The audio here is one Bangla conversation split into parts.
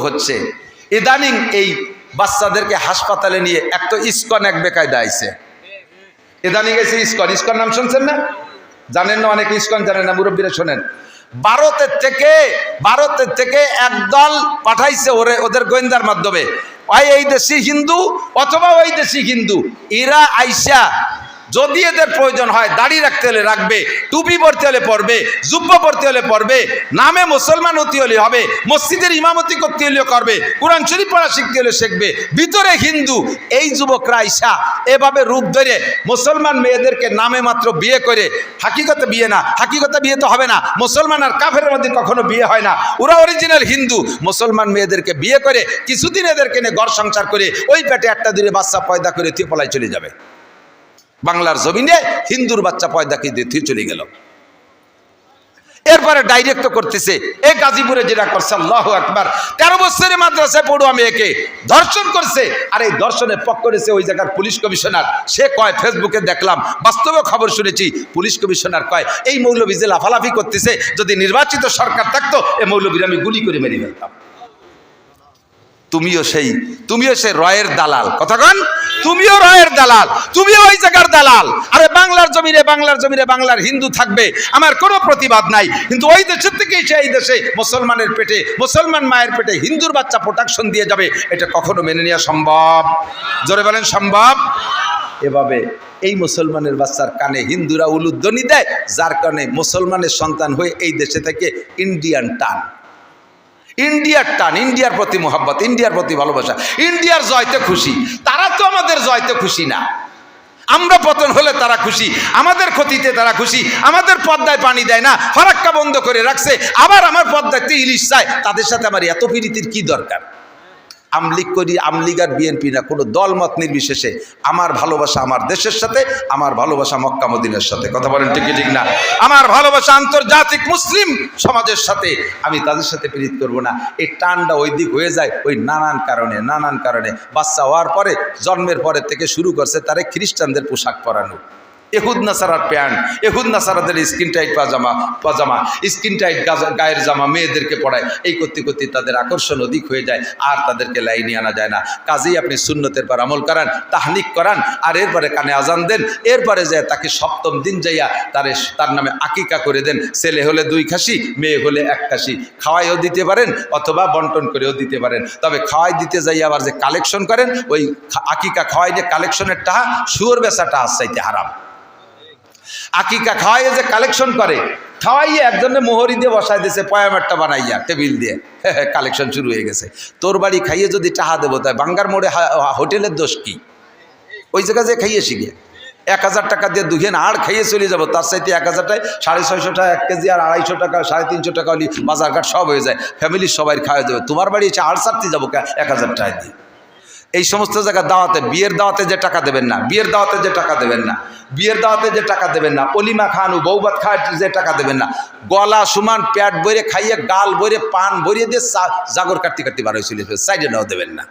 হচ্ছে ইদানিং এই বাচ্চাদেরকে হাসপাতালে নিয়ে একটা ইসকন এক বেকায়দা আইছে। ইদানিং এসে ইসকন নাম শুনছেন না? জানেন না? অনেকে ইসকন জানেন না, মুরব্বীরা শোনেন। ভারতের থেকে একদল পাঠাইছে ওদের গোয়েন্দার মাধ্যমে, এই দেশি হিন্দু অথবা ওই দেশি হিন্দু, এরা আইসা যদি এদের প্রয়োজন হয় দাড়ি রাখতে হলে রাখবে, টুপি পরতে হলে পরবে, জুব্বা পরতে হলে পরবে, নামে মুসলমান হতে হলে হবে, মসজিদের ইমামতি করতে হলেও করবে, কোরআন শরীফ পড়া শিখতে হলে শিখবে, ভিতরে হিন্দু। এই যুবকরা আইসা এভাবে রূপ ধরে মুসলমান মেয়েদেরকে নামে মাত্র বিয়ে করে, হাকিকতে বিয়ে না, হাকিকতে বিয়ে তো হবে না, মুসলমান আর কাফেরের মধ্যে কখনো বিয়ে হয় না, ওরা অরিজিনাল হিন্দু। মুসলমান মেয়েদেরকে বিয়ে করে কিছুদিন এদেরকে নিয়ে ঘর সংসার করে ওই পেটে একটা দূরে বাচ্চা পয়দা করে তুই পলায় চলে যাবে। বাংলার জমিনে হিন্দুর বাচ্চা পয়দাকে দিয়ে চলে গেল। এরপরে ডাইরেক্ট করতেছে এই গাজীপুরে যেটা করছে, আল্লাহু আকবার, 13 বছরের মাদ্রাসায় পড়ুয়া মেয়েকে ধর্ষণ করছে। আর এই ধর্ষণের পক্ষ করেছে ওই জায়গার পুলিশ কমিশনার। সে কয়, ফেসবুকে দেখলাম, বাস্তবে খবর শুনেছি, পুলিশ কমিশনার কয় এই মৌলবী যে লাফালাফি করতেছে, যদি নির্বাচিত সরকার থাকতো এই মৌলবীর আমি গুলি করে মেরে ফেলতাম। তুমিও সেই রয়ের দালাল, কথা কন, তুমিও রয়ের দালাল, তুমিও ওই জায়গার দালাল। আরে বাংলার জমিনে বাংলার হিন্দু থাকবে, আমার কোনো প্রতিবাদ নাই, কিন্তু ওই দেশের থেকে এই দেশে মুসলমানের পেটে, মুসলমান মায়ের পেটে হিন্দুর বাচ্চা প্রোটেকশন দিয়ে যাবে, এটা কখনো মেনে নেওয়া সম্ভব? জোরে বলেন সম্ভব? এভাবে এই মুসলমানের বাচ্চার কানে হিন্দুরা উলুধ্বনি দেয়, যার কারণে মুসলমানের সন্তান হয়ে এই দেশে থেকে ইন্ডিয়ার টান, ইন্ডিয়ার প্রতি মোহাব্বত, ইন্ডিয়ার প্রতি ভালোবাসা, ইন্ডিয়ার জয়তে খুশি। তারা তো আমাদের জয়তে খুশি না। আমরা পতন হলে তারা খুশি, আমাদের ক্ষতিতে তারা খুশি, আমাদের পদ্মায় পানি দেয় না, ফারাক্কা বন্ধ করে রাখছে, আবার আমার পদ্মাতে ইলিশ চায়। তাদের সাথে আমার এত প্রীতির কি দরকার? আমলিগ করি, আমলিগ আর বিএনপি না, কোনো দলমত নির্বিশেষে আমার ভালোবাসা আমার দেশের সাথে, আমার ভালোবাসা মক্কা মদিনার সাথে। কথা বলেন ঠিক ঠিক না? আমার ভালোবাসা আন্তর্জাতিক মুসলিম সমাজের সাথে, আমি তাদের সাথে প্রীত করব না। এই টানটা ওই দিক হয়ে যায় ওই নানান কারণে। বাচ্চা হওয়ার পরে, জন্মের পরে থেকে শুরু করছে তারে খ্রিস্টানদের পোশাক পরানো, এহুদ নাসারার প্যান্ট, এহুদ নাসারাদের স্কিন টাইট পাজামা, স্কিন টাইট গায়ের জামা মেয়েদেরকে পড়ায়। এই করতে তাদের আকর্ষণ অধিক হয়ে যায়, আর তাদেরকে লাইনে আনা যায় না। কাজেই আপনি সুন্নতের পর আমল করান, তাহনিক করান, আর এরপরে কানে আজান দেন। এরপরে যায় তাকে সপ্তম দিন যাইয়া তার নামে আকিকা করে দেন। ছেলে হলে 2 খাসি, মেয়ে হলে 1 খাসি। খাওয়াইও দিতে পারেন অথবা বন্টন করেও দিতে পারেন। তবে খাওয়াই দিতে যাই আবার যে কালেকশন করেন, ওই আকিকা খাওয়াই যে কালেকশনের টাকা, শুয়োর বেচাটা চাইতে হারাম। আকিকা খাওয়াইয়ে যে কালেকশন করে, খাওয়াইয়ে একজনের মোহরি দিয়ে বসায় দিয়েছে, পয়ামারটা বানাইয়া টেবিল দিয়ে, কালেকশন শুরু হয়ে গেছে। তোর বাড়ি খাইয়ে যদি টাহা দেবো, তাই বাঙ্গার মোড়ে হোটেলের দোষ কি? ওই জায়গায় যে খাইয়ে শিখে 1000 টাকা দিয়ে দুঘেন আর খাইয়ে চলে যাবো, তার চাইতে 1000 টাকায় 650 টাকা 1 কেজি, আর 250 টাকা 350 টাকা হলে বাজার ঘাট সব হয়ে যায়, ফ্যামিলির সবাই খাওয়া যাবে। তোমার বাড়ি এসে আর ছাড়তে যাবো 1000 টাকা দিয়ে। এই সমস্ত জায়গায় দাওয়াতে, বিয়ের দাওয়াতে যে টাকা দেবেন না, বিয়ের দাওয়াতে যে টাকা দেবেন না, অলিমা খান ও বৌবাত খাওয়ার যে টাকা দেবেন না, গলা সমান পেট বইরে খাইয়ে, গাল বইরে, পান ভরিয়ে দিয়ে জাগর কাটতে বার হয়েছিল, সাইডে নাও দেবেন না,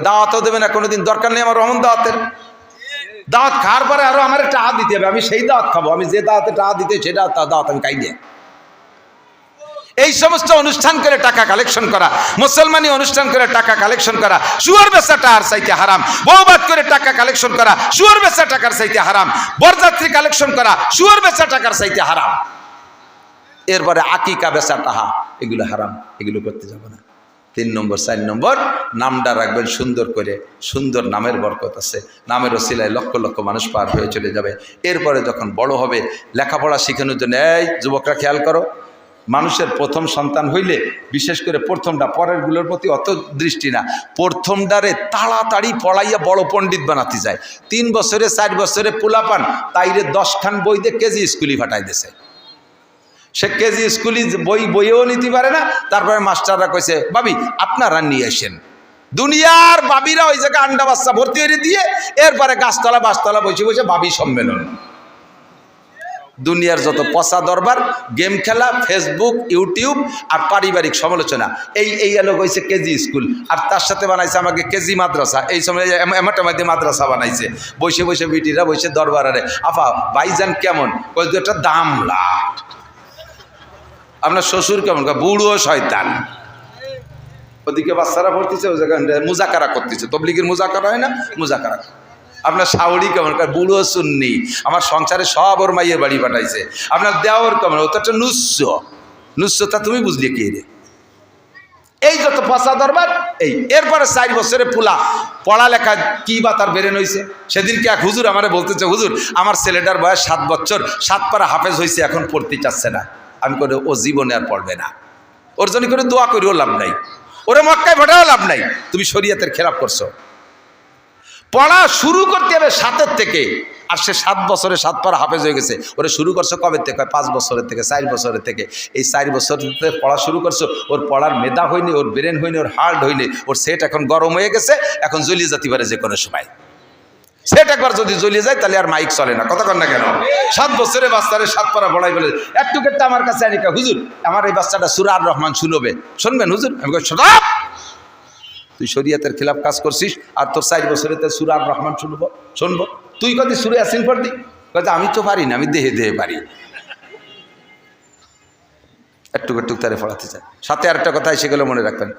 দাওয়াতও দেবেন না কোনোদিন। দরকার নেই আমার রহমন দাওয়াতের। দাওয়াত খাওয়ার পরে আরো আমার টাকা দিতে হবে, আমি সেই দাওয়াত খাবো, আমি যে দাওয়াতে টাকা দিতে সেটা দাওয়াত আমি খাই নিয়ে। এই সমস্ত অনুষ্ঠান করে টাকা কালেকশন করা, মুসলমানি অনুষ্ঠান করে টাকা কালেকশন করা, শুয়োর বেচা টাকার চাইতে হারাম। বউবাদ করে টাকা কালেকশন করা, শুয়োর বেচা টাকার চাইতে হারাম। বরযাত্রী কালেকশন করা, শুয়োর বেচা টাকার চাইতে হারাম। এরপরে আকিকা বেচা টাকা, এগুলো হারাম, এগুলো করতে যাব না। 3 নম্বর 4 নম্বর, নামটা রাখবেন সুন্দর করে, সুন্দর নামের বরকত আছে, নামের ওসিলায় লক্ষ লক্ষ মানুষ পার হয়ে চলে যাবে। এরপরে যখন বড় হবে, লেখাপড়া শেখানোর জন্য, এই যুবকরা খেয়াল করো, মানুষের প্রথম সন্তান হইলে বিশেষ করে প্রথমটা, পরেরগুলোর প্রতি অত দৃষ্টি না, প্রথমটারে তাড়াতাড়ি পড়াইয়া বড় পণ্ডিত বানাতে যায়। 3 বছরে 4 বছরে পোলাপান তাইরে 10 খান বই দিয়ে কেজি স্কুলি ফাটাই দিছে। সে কেজি স্কুলি বইয়েও নিতে পারে না। তারপরে মাস্টাররা কইছে, ভাবি আপনারা নিয়ে আসেন। দুনিয়ার বাবিরা ওই জায়গায় আন্ডা বাচ্চা ভর্তি হয়ে দিয়ে, এরপরে গাছতলা বাসতলা বসে বাবি সম্মেলন। দুনিয়ার যত পচা দরবার, গেম খেলা, ফেসবুক, ইউটিউব আর পারিবারিক সমালোচনা, এই লোক হয়েছে কেজি স্কুল। আর তার সাথে বানাইছে আমাকে কেজি মাদ্রাসা। এই সময় এমাটামাদি মাদ্রাসা বানাইছে, বসে বিটিরা বসে দরবারে, আফা ভাইজান কেমন, কই একটা দামলা। আপনার শ্বশুর কেমন, বুড়ো শয়তান। ওদিকে বাচ্চারা পড়তেছে, ওই জায়গায় মুজাকারা করতেছে, তবলিগের মুজাকারা হয় না, মুজাকারা। আপনার শাওরি কেমন, বুড়ো সুন্নি, আমার সংসারে সব ওর মাইয়ের বাড়ি পাঠাইছে। আপনার দেওয়ার কেমন, ও তো একটা নুস্যতা তুমি বুঝলি কি রে? এই যত ফসা দরবার এই। এরপরে 4 বছরে পুলা পড়ালেখা কি বা তার বেরেন হয়েছে। সেদিনকে এক হুজুর আমারে বলতেছে, হুজুর আমার ছেলেটার বয়স 7 বছর, 7 পারা হাফেজ হয়েছে, এখন পড়তে চাচ্ছে না। আমি করে ও জীবনে আর পড়বে না, ওর জন্য করে দোয়া করিও লাভ নাই, ওরে মক্কায় ভোটাও লাভ নাই, তুমি শরীয়তের খেলাফ করছো। পড়া শুরু করতে হবে 7 থেকে, আর সে 7 বছরে 7 পারা হাফেজ হয়ে গেছে। ওরা শুরু করছো কবে থেকে? 5 বছরের থেকে, 4 বছরের থেকে। এই 4 বছর পড়া শুরু করছো, ওর পড়ার মেধা হয়নি, ওর ব্রেন হয়নি, ওর হার্ট হয়নি, ওর সেট এখন গরম হয়ে গেছে, এখন জ্বলিয়ে যেতে পারে যে কোনো সময়। সেট একবার যদি জ্বলিয়ে যায় তাহলে আর মাইক চলে না, কথা কন না কেন? 7 বছরে বাচ্চারে 7 পারা পড়াই বলে একটু কেটে আমার কাছে আনিকা, হুজুর আমার এই বাচ্চাটা সূরা আর রহমান শুনবে, শুনবেন হুজুর? আমি কই শোনা, তুই শরীয়তের খেলাফ কাজ করছিস, আর তোর 4 বছরেতে সূরা আর রহমান শুনবো? তুই কদি সূরা ইয়াসিন পড়বি? কদি আমি তো পারি না, আমি দেহে দেহে পারি। একটু তারে পড়াতে চাই। সাথে আরেকটা কথা এসে গেলে মনে রাখবেন,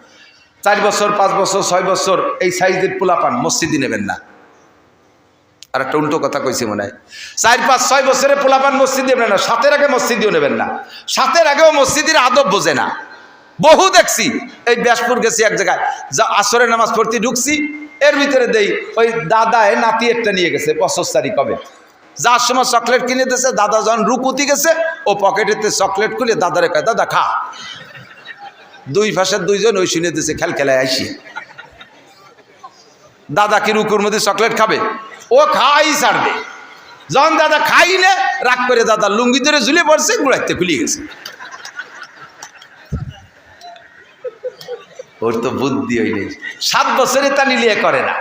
4 বছর 5 বছর 6 বছর এই সাইজের পোলাপান মসজিদে নেবেন না। আর একটা উল্টো কথা কইছি মনে হয়, 4 5 6 বছরে পোলাপান মসজিদে নেবেন না, 7-এর আগে মসজিদেও নেবেন না। 7-এর আগেও মসজিদের আদব বোঝে না, বহু দেখছি। এই ব্যাসপুর গেছি এক জায়গায়, যা আসরের নামাজ পড়তে ঢুকছি, এর ভিতরে দেই ওই দাদায় নাতি একটা নিয়ে গেছে 75 কবে, যার সময় চকলেট কিনে দিয়েছে, দাদা যখন রুকুতি গেছে ও পকেটেতে চকলেট খুলে দাদারে কয় দাদা খা। 2 পাশের 2 জন ওই শুনে দিয়েছে খেলায় আইসি। দাদা কি রুকুর মধ্যে চকলেট খাবে? ও খাই ছাড়বে। যখন দাদা খাইলে রাগ করে দাদা লুঙ্গি ধরে ঝুলে পড়ছে, গুড়াইতে খুলিয়ে গেছে। ওর তো বুদ্ধি হইলে 7 বছরে তা নিলিয়ে করে না।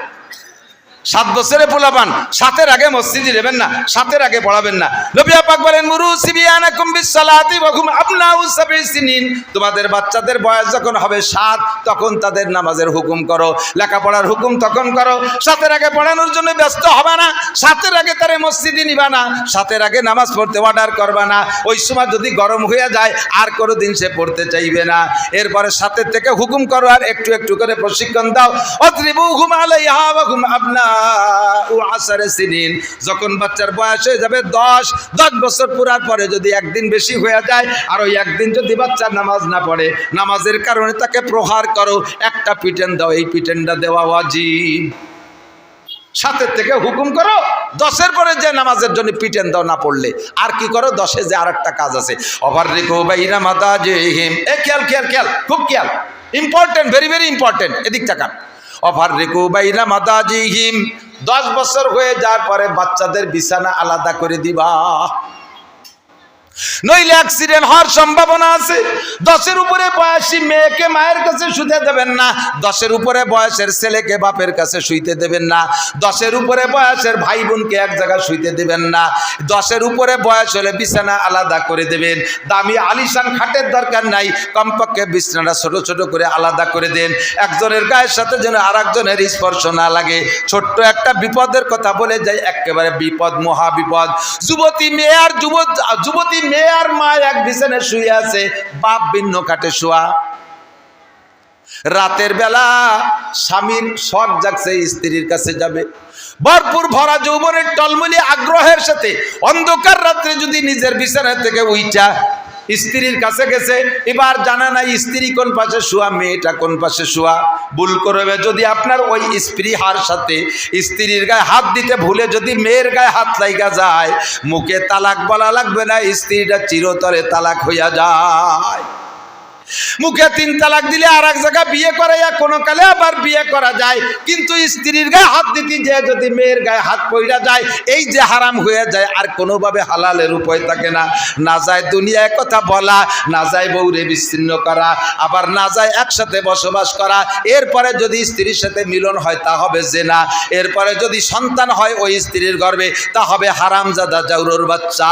7 বছরে পোলাপান 7-এর আগে মসজিদে নেবেন না, 7-এর আগে পড়াবেন না। নবী পাক বলেন মুরু সিবিয়ানাকুম বিসসালাতি ওয়া হুম আবনাউ 7 সিনিন, তোমাদের বাচ্চাদের বয়স যখন হবে 7 তখন তাদের নামাজের হুকুম করো, লেখাপড়ার হুকুম তখন করো। 7-এর আগে পড়ানোর জন্য ব্যস্ত হবে না, 7-এর আগে তারে মসজিদে নিবা না, 7-এর আগে নামাজ পড়তে অর্ডার করবা না। ওই সময় যদি গরম হয়ে যায় আর কোনোদিন সে পড়তে চাইবে না। এরপরে 7-এর থেকে হুকুম করো, আর একটু একটু করে প্রশিক্ষণ দাও। অত্রিবুহুম আলাইহা ওয়া হুম আবনা ও 10 সিনিন, যখন বাচ্চার বয়স হয়ে যাবে 10 বছর পুরার পরে যদি একদিন বেশি হয়ে যায়, আর ওই একদিন যদি বাচ্চা নামাজ না পড়ে, নামাজের কারণে তাকে প্রহার করো, একটা পিটেন দাও, এই পিটেনটা দেওয়া ওয়াজিব। 7-এর থেকে হুকুম করো, 10-এর পরে যে নামাজের জন্য পিটেন দাও না পড়লে। আর কি করো, 10-এ যে আর একটা কাজ আছে, অভার রেখো বাইনা মাতা যে হেম, এ খেয়াল খুব খেয়াল, ইম্পর্টেন্ট, ভেরি ভেরি ইম্পর্টেন্ট, এদিক তাকান। অভার রেখো বাইনা মাতা যে হিম, 10 বছর হয়ে যাওয়ার পরে বাচ্চাদের বিছানা আলাদা করে দিবা, নইলে অ্যাক্সিডেন্ট হওয়ার সম্ভাবনা আছে। 10-এর উপরে বয়সী মেয়েকে মায়ের কাছে শুতে দেবেন না, 10-এর উপরে বয়সের ছেলেকে বাপের কাছে শুইতে দেবেন না, 10-এর উপরে বয়সের ভাই বোনকে এক জায়গায় শুইতে দেবেন না। 10-এর উপরে বয়স হলে বিছানা আলাদা করে দেবেন। দামি আলিশান খাটের দরকার নাই, কমপক্ষে বিছানাটা ছোট ছোট করে আলাদা করে দেন, একজনের গায়ের সাথে যেন আর একজনের স্পর্শ না লাগে। ছোট্ট একটা বিপদের কথা বলে যাই, একেবারে বিপদ, মহা বিপদ। যুবতী মেয়ে আর মা এক বিছানায় শুয়ে আছে, বাপ ভিন্ন খাটে শোয়া। রাতের বেলা স্বামীর শখ জাগছে, স্ত্রীর কাছে যাবে, ভরপুর ভরা যৌবনের টলমলি আগ্রহের সাথে অন্ধকার রাত্রে যদি নিজের বিছানা থেকে উইঠা স্ত্রীর কাছে গেছে, এবার জানা নাই স্ত্রী কোন পাশে শোয়া, মেয়েটা কোন পাশে শোয়া। ভুল করবে যদি আপনার ওই স্পৃহার সাথে স্ত্রীর গায়ে হাত দিতে ভুলে যদি মেয়ের গায়ে হাত লাইগা যায়, মুখে তালাক বলা লাগবে না, স্ত্রীটা চিরতরে তালাক হইয়া যায়। মুখে 3 তালাক দিলে আর এক জায়গায় বিয়ে করাইয়া কোনো কালে আবার বিয়ে করা যায়, কিন্তু স্ত্রীর গায়ে হাত দিতে যে যদি মেয়ের গায়ে হাত পইরা যায়, এই যে হারাম হয়ে যায়, আর কোনোভাবে হালালের উপায় থাকে না। না যায় দুনিয়ায় কথা বলা, না যায় বউরে বিচ্ছিন্ন করা, আবার না যায় একসাথে বসবাস করা। এরপরে যদি স্ত্রীর সাথে মিলন হয় তা হবে জেনা, এরপরে যদি সন্তান হয় ওই স্ত্রীর গর্ভে তা হবে হারামজাদা জাউরুর বাচ্চা।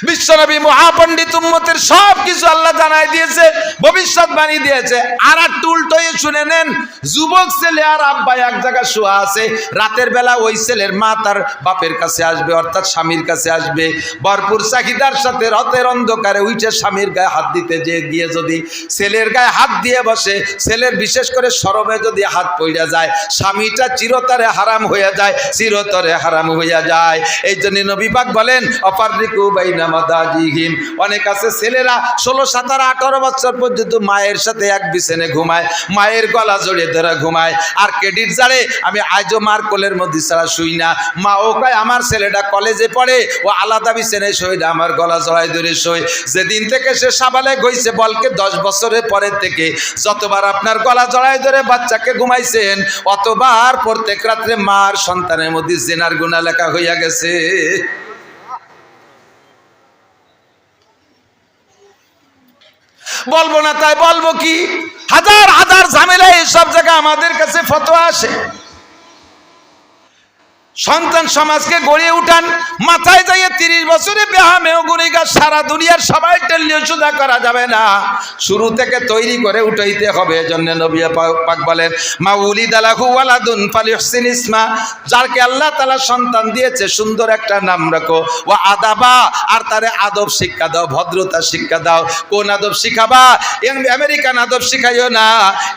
বিশ্বনবী মহাপণ্ডিত উম্মতের সব কিছু আল্লাহ জানাই দিয়েছে, ভবিষ্যৎবাণী দিয়েছে। আর একটু উল্টো শুনে নেন, যুবক ছেলে আর আব্বা এক জায়গায় শোয়া আছে, রাতের বেলা ওই ছেলের মা তার বাপের কাছে আসবে, অর্থাৎ স্বামীর কাছে আসবে, ভরপুর চাহিদার সাথে রাতের অন্ধকারে উঠে স্বামীর গায়ে হাত দিতে গিয়ে যদি ছেলের গায়ে হাত দিয়ে বসে, ছেলের বিশেষ করে শরমে যদি হাত পড়ে যায়, স্বামীটা চিরতরে হারাম হয়ে যায়, চিরতরে হারাম হইয়া যায়। এই জন্য নবী পাক বলেন অপাররিকু বাইনা মাদাজিহিম। অনেক আছে ছেলেরা 16, 17, 18 বছর পর্যন্ত মায়ের সাথে এক বিছানে ঘুমায়, মায়ের গলা জড়িয়ে ধরে ঘুমায়। আর ক্রেডিট জারে আমি আজও মার কোলের মধ্যে ছাড়া শুই না। মা ও কয় আমার ছেলেটা কলেজে পড়ে, ও আলাদা বিছানে শুই না, আমার গলা জড়াই ধরে শুই। যেদিন থেকে সে সাবালেগ হইছে, বলকে 10 বছরের পরের থেকে যতবার আপনার গলা জড়াই ধরে বাচ্চাকে ঘুমাইছেন, অতবার প্রত্যেক রাত্রে মার সন্তানের মধ্যে জিনার গুনাহ লেখা হইয়া গেছে। বলবো না তাই বলবো কি? হাজার হাজার ঝামেলা এইসব জায়গায় আমাদের কাছে ফতোয়া আসে। সন্তান সমাজকে গড়িয়ে উঠান, মাথায় যাইয়ে 30 বছরে বেহামেও গুণিগা সারা দুনিয়ার সবাই টেলিও সুদা করা যাবে না, শুরু থেকে তৈরি করে উঠাইতে হবে। এজন্য নবী পাক বলেন মা উলিদালাহু ওয়ালাদুন ফালিহসিন ইসমা, যারকে আল্লাহ তাআলা সন্তান দিয়েছে সুন্দর একটা নাম রাখো, ওয়া আদাবা, আর তারে আদব শিক্ষা দাও, ভদ্রতা শিক্ষা দাও। কোন আদব শিখাবা? আমেরিকান আদব শিখাইও না,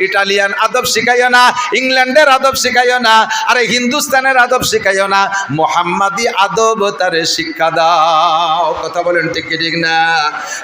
ইটালিয়ান আদব শিখাইও না, ইংল্যান্ডের আদব শিখাইও না, আরে হিন্দুস্তানের আদব শিখাইও না, মোহাম্মদী আদব তারে শিক্ষা দাও। কথা বলেন ঠিক ঠিক না?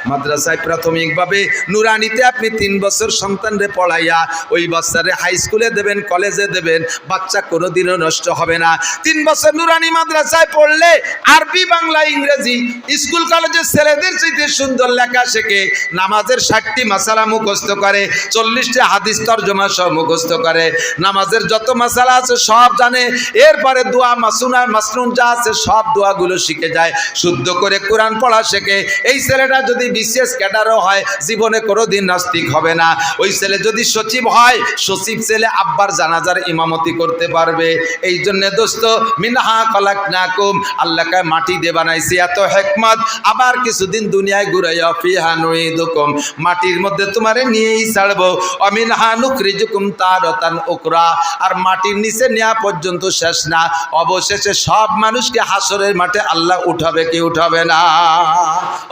মাদ্রাসায় প্রাথমিকভাবে নুরানিতে আপনি 3 বছর সন্তানরে পড়াইয়া ওই বাচ্চারে হাই স্কুলে দেবেন, কলেজে দেবেন, বাচ্চা কোনোদিনও নষ্ট হবে না। 3 বছর নুরানি মাদ্রাসায় পড়লে আরবি, বাংলা, ইংরেজি, স্কুল কলেজের ছেলেদের চাইতে সুন্দর লেখা শেখে, নামাজের 60টি মাসালা মুখস্থ করে, 40টি হাদিস তরজমা সব মুখস্থ করে, নামাজের যত মাসালা আছে সব জানে। এরপরে দোয়া মাসুনা মাসনুন যা আছে সব দোয়াগুলো শিখে যায়, শুদ্ধ করে কোরআন পড়া শেখে। এই ছেলেটা যদি বিশেষ ক্যাডারও হয়, জীবনে কোনোদিন নাস্তিক হবে না। ওই ছেলে যদি সচিব হয়, সচিব ছেলে আব্বার জানাজার ইমামতি করতে পারবে। এই জন্য দোস্ত, মিনহা খলাকনাকুম, আল্লাহকে মাটি দিয়ে বানাইছি, এত হিকমত। আবার কিছুদিন দুনিয়ায় ঘুরাইয়া ফিহা নুইদুকুম, মাটির মধ্যে তোমারে নিয়েই ছাড়বো। অমিনহা নুখরিজুকুম তারাতান উকরা, আর মাটির নিচে নেওয়া পর্যন্ত শেষ না, অবশেষে সব মানুষকে হাসরের মাঠে আল্লাহ উঠাবে কি উঠাবে না?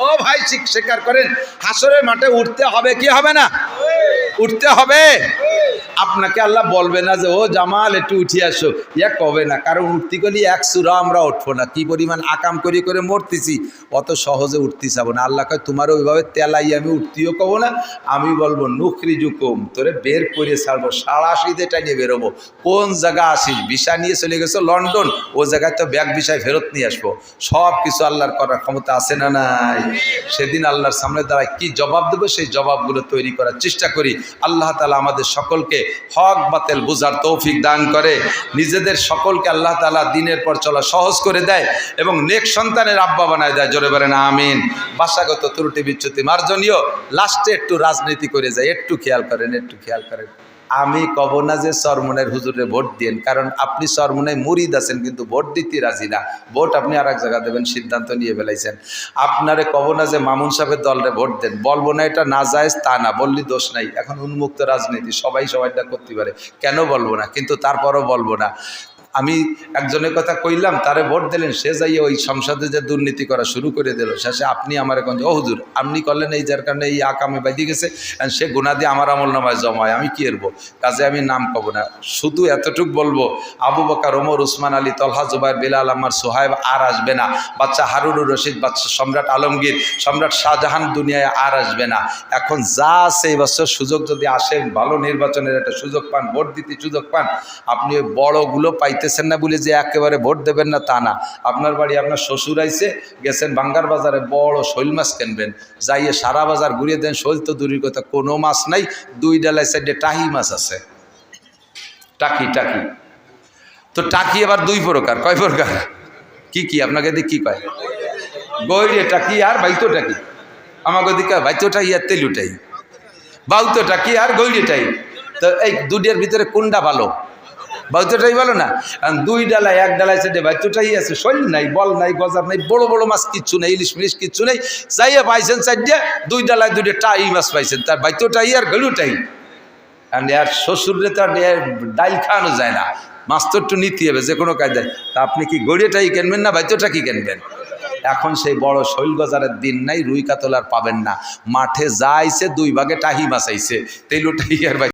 ও ভাই স্বীকার করেন, হাসরের মাঠে উঠতে হবে কি হবে না? উঠতে হবে। আপনাকে আল্লাহ বলবে না যে ও জামাল একটু উঠে আসো, ইয়া কবে না, কারণ উঠতে গেলে 1 সূরা আমরা উঠবো না। কি পরিমাণ আকাম করি করে মরতেছি, অত সহজে উঠতে যাবো না। আল্লাহ কয় তোমারও ওইভাবে তেলাই আমি উঠতেও কব না, আমি বলবো নুখরিজুকুম, তোরে বের করে ছাড়বো, 87 টাইনে বেরোবো। কোন জায়গা আসিস? ভিসা নিয়ে চলে গেছো লন্ডন, ও জায়গায় তো ব্যাগ ভিসায় ফেরত নিয়ে আসবো। সব কিছু আল্লাহর করার ক্ষমতা আছে না নাই? সেদিন আল্লাহর সামনে দাঁড়ায় কি জবাব দেবো, সেই জবাবগুলো তৈরি করার চেষ্টা করি। আল্লাহ তাআলা আমাদের সকলকে হক বাতিল বুঝার তৌফিক দান করে, নিজেদের সকলকে আল্লাহ তাআলা দিনের পর চলা সহজ করে দেয় এবং নেক সন্তানের আব্বা বানায় দেয়। জোরে বলেন আমিন। ভাষাগত ত্রুটি বিচ্যুতি মার্জনীয়। লাস্টে একটু রাজনীতি করে যায়, একটু খেয়াল করেন, একটু খেয়াল করেন। আমি কব না যে চরমনের হুজুরে ভোট দিন, কারণ আপনি চরমনায় মুরিদ আছেন কিন্তু ভোট দিতে রাজি না। ভোট আপনি আর এক জায়গা দেবেন, সিদ্ধান্ত নিয়ে ফেলাইছেন। আপনারে কব না যে মামুন সাহেবের দলরে ভোট দেন, বলবো না এটা না জায়েজ তা না, বললি দোষ নাই। এখন উন্মুক্ত রাজনীতি, সবাই সবাইটা করতে পারে, কেন বলবো না? কিন্তু তারপরও বলবো না। আমি একজনের কথা কইলাম, তারে ভোট দিলেন, সে যাইয়ে ওই সংসদে যে দুর্নীতি করা শুরু করে দিল। শেষে আপনি আমার এখন ও হুজুর আপনি করলেন, এই যার কারণে এই আকামে বাইদি গেছে, সে গুণা দিয়ে আমার আমল নামায় জমায়, আমি কি এরবো? কাজে আমি নাম কব না, শুধু এতটুক বলবো, আবু বকর, ওমর, উসমান আলী, তলহা, জুবাইর, বেলাল, আম্মার, সোহাইব আর আসবে না। বাচ্চা হারুনুর রশিদ, বাচ্চা সম্রাট আলমগীর, সম্রাট শাহজাহান দুনিয়ায় আর আসবে না। এখন যা আছে এই বছর সুযোগ যদি আসে, ভালো নির্বাচনের একটা সুযোগ পান, ভোট দিতে সুযোগ পান, আপনি ওই বড়গুলো পাইতেছেন না বলে যে একেবারে ভোট দেবেন না তা না। আপনার বাড়ি আপনার শ্বশুর আইছে, গেছেন বাঙ্গার বাজারে বড় শৈল মাছ কিনবেন, যাইয়ে সারা বাজার ঘুরিয়ে দেন, শৈল তো দূরের কথা, কোনো মাছ নাই, 2 ডালাই সাইডে টাহি মাছ আছে, টাকি টাকি। তো টাকি আবার 2 প্রকার, কয় প্রকার? কি কি আপনাকে দিক কি কয়? গৈরে টাকি আর বাইতো টাকি। আমাকে দিকে বাইতোটাই আর তেলুটাই, বাউতো টাকি আর গৈরেটাই। তো এই দুটির ভিতরে কোনটা ভালো? বাইতোটাই ভালো না। দুই ডালায় এক ডালায় সেটে বাইতোটাই আছে, শৈল নাই, বল নাই, গজার নাই, বড় বড় মাছ কিচ্ছু নেই, ইলিশ মিলিশ কিচ্ছু নেই, চাইয়া পাইছেন চারটে, দুই ডালায় দুইটা টাই মাছ পাইছেন, তার বাইতোটাই আর গলুটাই। আর এর শ্বশুরে তো ডাইল খাওয়ানো যায় না, মাছ তো একটু নিতে হবে যে কোনো কায়দায়। তা আপনি কি গড়িয়াটাই কিনবেন না বাইতোটা কি কিনবেন? এখন সেই বড় শৈল গজারের দিন নাই, রুই কাতল আর পাবেন না। মাঠে যাইছে 2 ভাগে টাহি মাছ আইছে, তেলুটাই আর